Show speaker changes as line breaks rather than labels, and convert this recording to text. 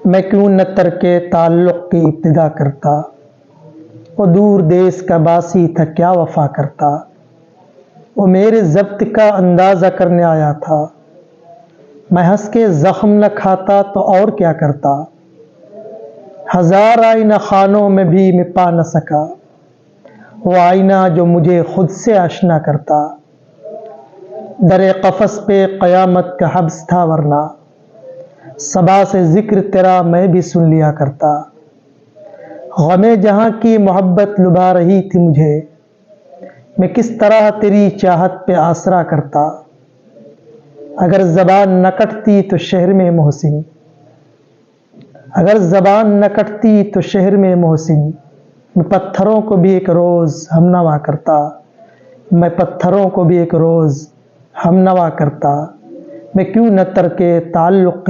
میں کیوں نہ ترک تعلق کی ابتدا کرتا، وہ دور دیس کا باسی تھا کیا وفا کرتا، وہ میرے ضبط کا اندازہ کرنے آیا تھا، میں ہنس کے زخم نہ کھاتا تو اور کیا کرتا، ہزار آئینہ خانوں میں بھی میں پا نہ سکا وہ آئینہ جو مجھے خود سے آشنا کرتا، در قفس پہ قیامت کا حبس تھا ورنہ صبا سے ذکر تیرا میں بھی سن لیا کرتا، غم جہاں کی محبت لبھا رہی تھی مجھے، میں کس طرح تیری چاہت پہ آسرا کرتا، اگر زبان نہ کٹتی تو شہر میں محسن، اگر زبان نہ کٹتی تو شہر میں محسن، میں پتھروں کو بھی ایک روز ہم نوا کرتا، میں پتھروں کو بھی ایک روز ہم نوا کرتا، میں کیوں نہ ترک تعلق